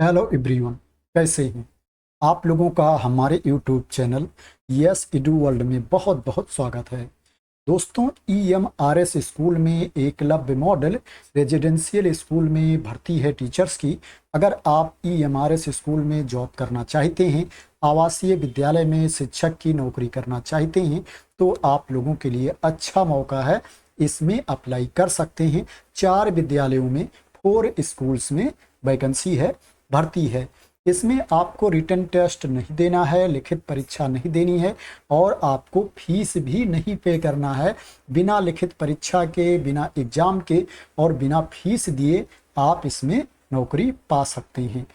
Hello everyone, कैसे हैं आप लोगों का हमारे YouTube channel yes edu world में बहुत बहुत स्वागत है। दोस्तों, EMRS स्कूल में एकलव्य मॉडल रेजिडेंशियल स्कूल में भर्ती है टीचर्स की। अगर आप EMRS स्कूल में जॉब करना चाहते हैं, आवासीय विद्यालय में शिक्षक की नौकरी करना चाहते हैं, तो आप लोगों के लिए अच्छा मौका है। इसमें अप्लाई कर सकते हैं। 4 विद्यालयों में 4 स्कूल्स में वैकेंसी है, भर्ती है। इसमें आपको रिटन टेस्ट नहीं देना है, लिखित परीक्षा नहीं देनी है और आपको फीस भी नहीं पे करना है। बिना लिखित परीक्षा के, बिना एग्जाम के और बिना फीस दिए आप इसमें नौकरी पा सकते हैं।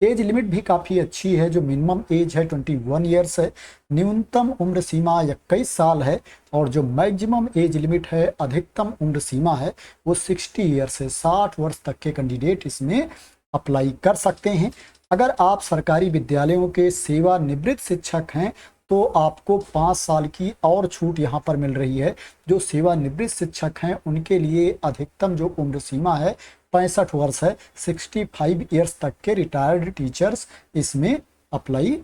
एज लिमिट भी काफ़ी अच्छी है। जो मिनिमम एज है 21 ईयर्स है, न्यूनतम उम्र सीमा 21 साल है और जो मैक्सिमम एज लिमिट है, अधिकतम उम्र सीमा है, वो 60 ईयर्स है। 60 वर्ष तक के कैंडिडेट इसमें अप्लाई कर सकते हैं। अगर आप सरकारी विद्यालयों के सेवानिवृत्त शिक्षक हैं तो आपको 5 साल की और छूट यहाँ पर मिल रही है। जो सेवानिवृत्त शिक्षक हैं उनके लिए अधिकतम जो उम्र सीमा है 65 वर्ष है। 65 ईयर्स तक के रिटायर्ड टीचर्स इसमें अप्लाई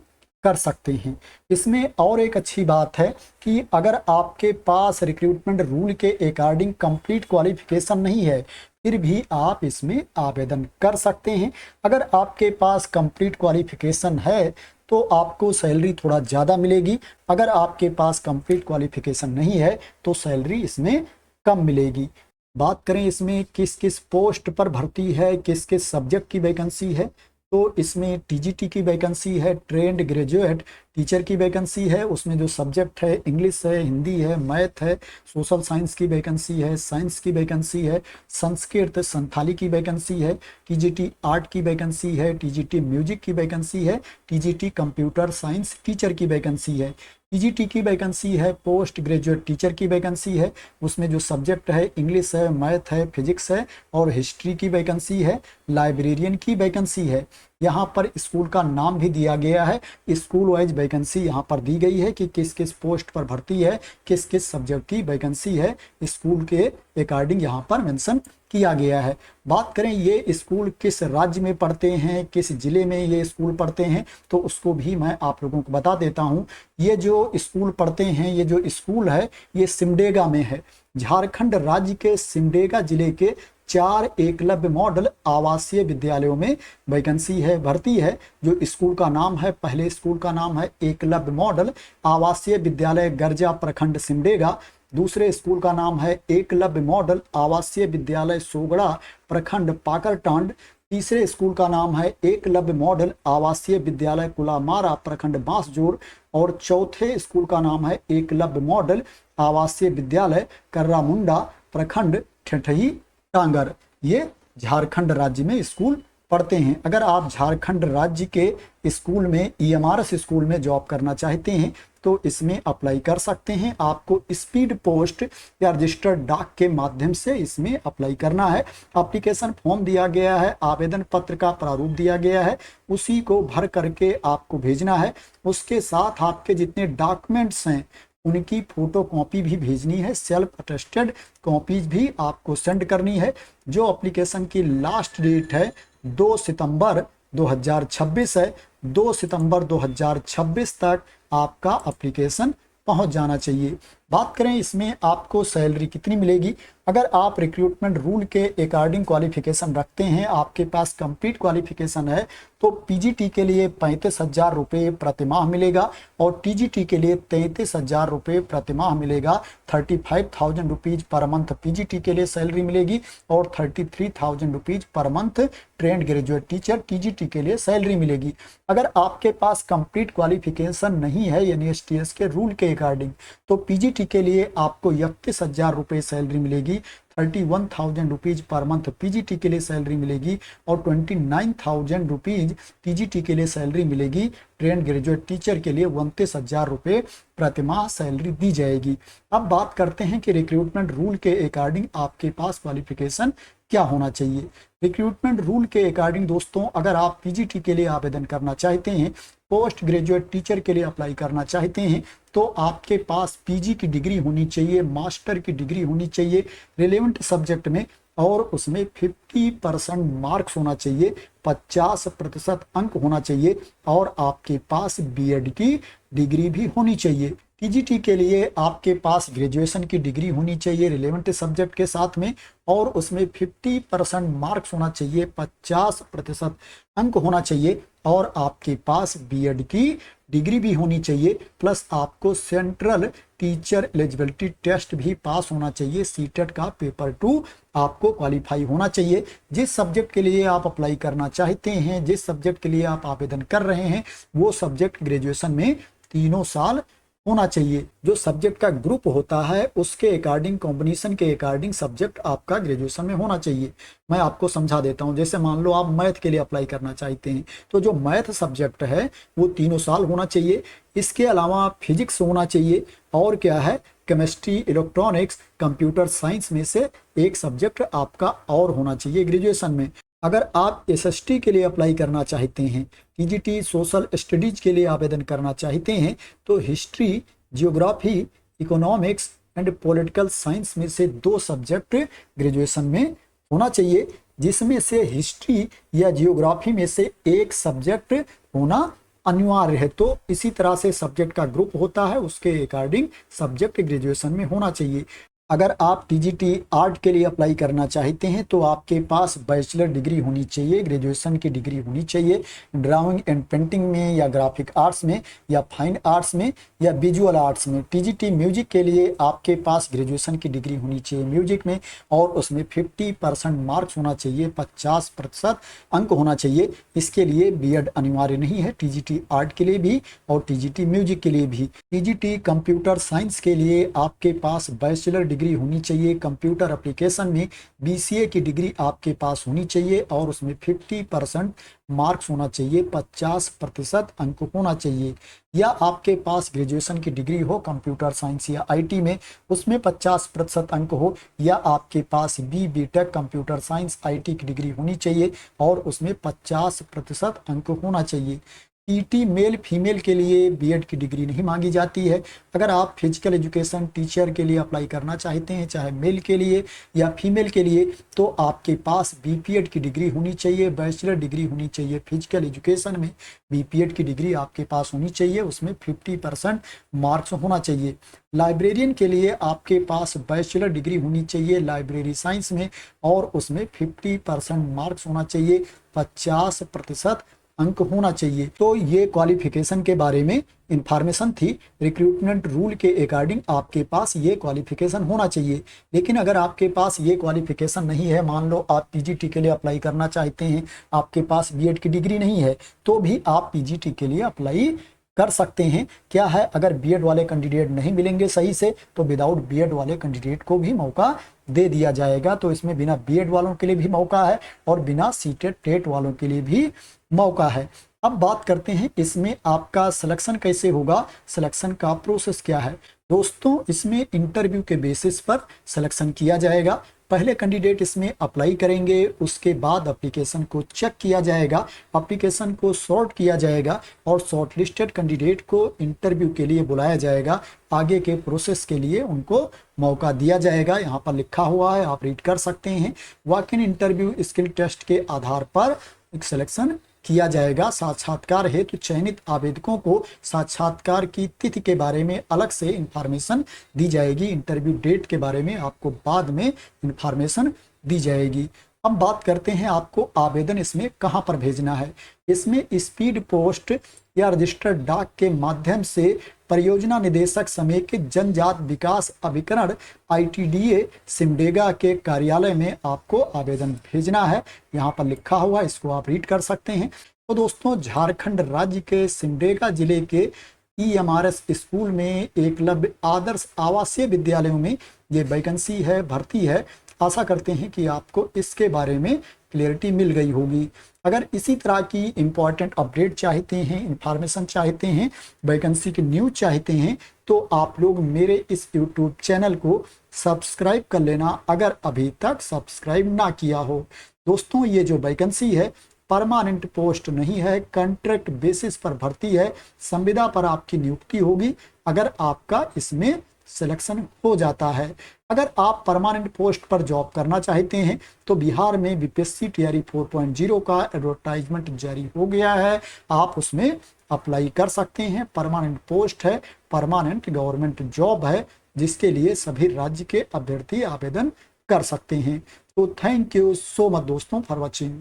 कर सकते हैं। इसमें और एक अच्छी बात है कि अगर आपके पास रिक्रूटमेंट रूल के अकॉर्डिंग कंप्लीट क्वालिफिकेशन नहीं है, फिर भी आप इसमें आवेदन कर सकते हैं। अगर आपके पास कंप्लीट क्वालिफिकेशन है तो आपको सैलरी थोड़ा ज़्यादा मिलेगी। अगर आपके पास कंप्लीट क्वालिफिकेशन नहीं है तो सैलरी इसमें कम मिलेगी। बात करें इसमें किस किस पोस्ट पर भर्ती है, किस किस सब्जेक्ट की वैकेंसी है, तो इसमें TGT की वैकेंसी है, ट्रेंड ग्रेजुएट टीचर की वैकेंसी है। उसमें जो सब्जेक्ट है इंग्लिश है, हिंदी है, मैथ है, सोशल साइंस की वैकेंसी है, साइंस की वैकेंसी है, संस्कृत संथाली की वैकेंसी है, TGT आर्ट की वैकेंसी है, TGT म्यूजिक की वैकेंसी है, TGT कंप्यूटर साइंस टीचर की वैकेंसी है, TGT की वैकेंसी है, पोस्ट ग्रेजुएट टीचर की वैकेंसी है। उसमें जो सब्जेक्ट है इंग्लिश है, मैथ है, फिजिक्स है और हिस्ट्री की वैकेंसी है। लाइब्रेरियन की वैकेंसी है। यहाँ पर स्कूल का नाम भी दिया गया है। स्कूल वाइज वैकेंसी यहाँ पर दी गई है कि किस किस पोस्ट पर भर्ती है, किस किस सब्जेक्ट की वैकेंसी है, स्कूल के अकॉर्डिंग यहाँ पर मेंशन किया गया है। बात करें ये स्कूल किस राज्य में पढ़ते हैं, किस जिले में ये स्कूल पढ़ते हैं, तो उसको भी मैं आप लोगों को बता देता हूँ। ये जो स्कूल पढ़ते हैं, ये जो स्कूल है, ये सिमडेगा में है। झारखंड राज्य के सिमडेगा जिले के 4 एकलव्य मॉडल आवासीय विद्यालयों में वैकेंसी है, भर्ती है। जो स्कूल का नाम है, पहले स्कूल का नाम है एकलव्य मॉडल आवासीय विद्यालय गर्जा प्रखंड सिमडेगा। दूसरे स्कूल का नाम है एकलव्य मॉडल आवासीय विद्यालय सोगड़ा प्रखंड पाकरटांड। तीसरे स्कूल का नाम है एकलव्य मॉडल आवासीय विद्यालय कुलामारा प्रखंड बांसजोर और चौथे स्कूल का नाम है एकलव्य मॉडल आवासीय विद्यालय कर्रामुंडा प्रखंड ठेठही टांगर। ये झारखंड राज्य में स्कूल पढ़ते हैं। अगर आप झारखंड राज्य के स्कूल में EMRS स्कूल में जॉब करना चाहते हैं तो इसमें अप्लाई कर सकते हैं। आपको स्पीड पोस्ट या रजिस्टर्ड डाक के माध्यम से इसमें अप्लाई करना है। एप्लीकेशन फॉर्म दिया गया है, आवेदन पत्र का प्रारूप दिया गया है, उसी को भर करके आपको भेजना है। उसके साथ आपके जितने डॉक्यूमेंट्स हैं उनकी फोटो कॉपी भी भेजनी है। सेल्फ अटेस्टेड कॉपीज भी आपको सेंड करनी है। जो एप्लीकेशन की लास्ट डेट है 2 सितंबर 2026 है। 2 सितंबर 2026 तक आपका एप्लीकेशन पहुंच जाना चाहिए। बात करें इसमें आपको सैलरी कितनी मिलेगी। अगर आप रिक्रूटमेंट रूल के अकॉर्डिंग क्वालिफिकेशन रखते हैं, आपके पास कंप्लीट क्वालिफिकेशन है, तो PGT के लिए 35,000 रुपये प्रतिमाह मिलेगा और TGT के लिए 33,000 रुपये प्रतिमाह मिलेगा। 35,000 रुपीज़ पर मंथ PGT के लिए सैलरी मिलेगी और 33,000 rupees per month trained graduate teacher TGT के लिए सैलरी मिलेगी। अगर आपके पास कंप्लीट क्वालिफिकेशन नहीं है NSTS के रूल के अकॉर्डिंग, तो PGT के लिए आपको 31,000 रुपये सैलरी मिलेगी। 31,000 रुपीज़ पर मंथ PGT के लिए सैलरी मिलेगी और 29,000 रुपीज़ TGT के लिए सैलरी मिलेगी। ट्रेंड ग्रेजुएट टीचर के लिए 29,000 रुपये प्रतिमाह सैलरी दी जाएगी। अब बात करते हैं कि रिक्रूटमेंट रूल के अकॉर्डिंग आपके पास क्वालिफिकेशन क्या होना चाहिए। रिक्रूटमेंट रूल के अकॉर्डिंग दोस्तों, अगर आप PGT के लिए आवेदन करना चाहते हैं, पोस्ट ग्रेजुएट टीचर के लिए अप्लाई करना चाहते हैं, तो आपके पास PG की डिग्री होनी चाहिए, मास्टर की डिग्री होनी चाहिए, रिलेवेंट सब्जेक्ट में और उसमें 50% मार्क्स होना चाहिए, 50% अंक होना चाहिए और आपके पास बीएड की डिग्री भी होनी चाहिए। टीजीटी के लिए आपके पास ग्रेजुएशन की डिग्री होनी चाहिए रिलेवेंट सब्जेक्ट के साथ में और उसमें 50% मार्क्स होना चाहिए, 50% अंक होना चाहिए और आपके पास बीएड की डिग्री भी होनी चाहिए, प्लस आपको सेंट्रल टीचर एलिजिबिलिटी टेस्ट भी पास होना चाहिए। सीटेट का पेपर 2 आपको क्वालिफाई होना चाहिए। जिस सब्जेक्ट के लिए आप अप्लाई करना चाहते हैं, जिस सब्जेक्ट के लिए आप आवेदन कर रहे हैं, वो सब्जेक्ट ग्रेजुएशन में 3 साल होना चाहिए। जो सब्जेक्ट का ग्रुप होता है उसके अकॉर्डिंग, कॉम्बिनेशन के अकॉर्डिंग सब्जेक्ट आपका ग्रेजुएशन में होना चाहिए। मैं आपको समझा देता हूं। जैसे मान लो आप मैथ के लिए अप्लाई करना चाहते हैं तो जो मैथ सब्जेक्ट है वो 3 साल होना चाहिए। इसके अलावा फिजिक्स होना चाहिए और क्या है, केमिस्ट्री, इलेक्ट्रॉनिक्स, कंप्यूटर साइंस में से एक सब्जेक्ट आपका और होना चाहिए ग्रेजुएशन में। अगर आप एसएसटी के लिए अप्लाई करना चाहते हैं, टीजीटी सोशल स्टडीज के लिए आवेदन करना चाहते हैं तो history, geography, economics and political science में से 2 सब्जेक्ट ग्रेजुएशन में होना चाहिए, जिसमें से हिस्ट्री या जियोग्राफी में से एक सब्जेक्ट होना अनिवार्य है। तो इसी तरह से सब्जेक्ट का ग्रुप होता है, उसके अकॉर्डिंग सब्जेक्ट ग्रेजुएशन में होना चाहिए। अगर आप टीजीटी आर्ट के लिए अप्लाई करना चाहते हैं तो आपके पास बैचलर डिग्री होनी चाहिए, ग्रेजुएशन की डिग्री होनी चाहिए ड्राइंग एंड पेंटिंग में या ग्राफिक आर्ट्स में या फाइन आर्ट्स में या विजुअल आर्ट्स में। टीजीटी म्यूजिक के लिए आपके पास ग्रेजुएशन की डिग्री होनी चाहिए म्यूजिक में और उसमें 50% मार्क्स होना चाहिए, 50% अंक होना चाहिए। इसके लिए बीएड अनिवार्य नहीं है, टीजीटी आर्ट के लिए भी और टीजीटी म्यूजिक के लिए भी। टीजीटी कंप्यूटर साइंस के लिए आपके पास बैचलर डिग्री होनी चाहिए, कंप्यूटर एप्लीकेशन में बीसीए की डिग्री आपके पास होनी चाहिए और उसमें 50% मार्क्स होना चाहिए, 50% अंक होना चाहिए। या आपके पास ग्रेजुएशन की डिग्री हो कंप्यूटर साइंस या आईटी में, उसमें 50% अंक हो, या आपके पास बीटेक कंप्यूटर साइंस आईटी की डिग्री होनी चाहिए और उसमें 50% अंक होना चाहिए। टीटी मेल फीमेल के लिए बीएड की डिग्री नहीं मांगी जाती है। अगर आप फिजिकल एजुकेशन टीचर के लिए अप्लाई करना चाहते हैं, चाहे मेल के लिए या फीमेल के लिए, तो आपके पास बीपीएड की डिग्री होनी चाहिए, बैचलर डिग्री होनी चाहिए फिजिकल एजुकेशन में। बीपीएड की डिग्री आपके पास होनी चाहिए, उसमें 50% मार्क्स होना चाहिए। लाइब्रेरियन के लिए आपके पास बैचलर डिग्री होनी चाहिए लाइब्रेरी साइंस में और उसमें 50% मार्क्स होना चाहिए, 50% अंक होना चाहिए। तो ये क्वालिफिकेशन के बारे में इंफॉर्मेशन थी। रिक्रूटमेंट रूल के अकॉर्डिंग आपके पास ये क्वालिफिकेशन होना चाहिए। लेकिन अगर आपके पास ये क्वालिफिकेशन नहीं है, मान लो आप पीजीटी के लिए अप्लाई करना चाहते हैं, आपके पास बीएड की डिग्री नहीं है, तो भी आप पीजीटी के लिए अप्लाई कर सकते हैं। क्या है, अगर बीएड वाले कैंडिडेट नहीं मिलेंगे सही से तो विदाउट बीएड वाले कैंडिडेट को भी मौका दे दिया जाएगा। तो इसमें बिना बीएड वालों के लिए भी मौका है और बिना सीटेट टेट वालों के लिए भी मौका है। अब बात करते हैं इसमें आपका सिलेक्शन कैसे होगा, सिलेक्शन का प्रोसेस क्या है। दोस्तों, इसमें इंटरव्यू के बेसिस पर सिलेक्शन किया जाएगा। पहले कैंडिडेट इसमें अप्लाई करेंगे, उसके बाद एप्लीकेशन को चेक किया जाएगा, एप्लीकेशन को सॉर्ट किया जाएगा और शॉर्ट लिस्टेड कैंडिडेट को इंटरव्यू के लिए बुलाया जाएगा। आगे के प्रोसेस के लिए उनको मौका दिया जाएगा। यहाँ पर लिखा हुआ है, आप रीड कर सकते हैं। Walk in interview skill test के आधार पर एक सिलेक्शन किया जाएगा। साक्षात्कार हेतु चयनित आवेदकों को साक्षात्कार की तिथि के बारे में अलग से इंफॉर्मेशन दी जाएगी। इंटरव्यू डेट के बारे में आपको बाद में इंफॉर्मेशन दी जाएगी। अब बात करते हैं आपको आवेदन इसमें कहां पर भेजना है। इसमें स्पीड पोस्ट या रजिस्टर्ड डाक के माध्यम से परियोजना निदेशक समेकित जनजात विकास अभिकरण आईटीडीए सिमडेगा के कार्यालय में आपको आवेदन भेजना है। यहाँ पर लिखा हुआ, इसको आप रीड कर सकते हैं। तो दोस्तों, झारखंड राज्य के सिमडेगा जिले के ईएमआरएस स्कूल में एकलव्य आदर्श आवासीय विद्यालयों में ये वैकेंसी है, भर्ती है। आशा करते हैं कि आपको इसके बारे में क्लियरिटी मिल गई होगी। अगर इसी तरह की इंपॉर्टेंट अपडेट चाहते हैं, इंफॉर्मेशन चाहते हैं, वैकेंसी की न्यूज चाहते हैं, तो आप लोग मेरे इस यूट्यूब चैनल को सब्सक्राइब कर लेना अगर अभी तक सब्सक्राइब ना किया हो। दोस्तों, ये जो वैकेंसी है परमानेंट पोस्ट नहीं है, कॉन्ट्रैक्ट बेसिस पर भर्ती है। संविदा पर आपकी नियुक्ति होगी अगर आपका इसमें सिलेक्शन हो जाता है। अगर आप परमानेंट पोस्ट पर जॉब करना चाहते हैं तो बिहार में बीपीएससी टीआरई 4.0 का एडवर्टाइजमेंट जारी हो गया है, आप उसमें अप्लाई कर सकते हैं। परमानेंट पोस्ट है, परमानेंट गवर्नमेंट जॉब है, जिसके लिए सभी राज्य के अभ्यर्थी आवेदन कर सकते हैं। तो थैंक यू सो मच दोस्तों फॉर वॉचिंग।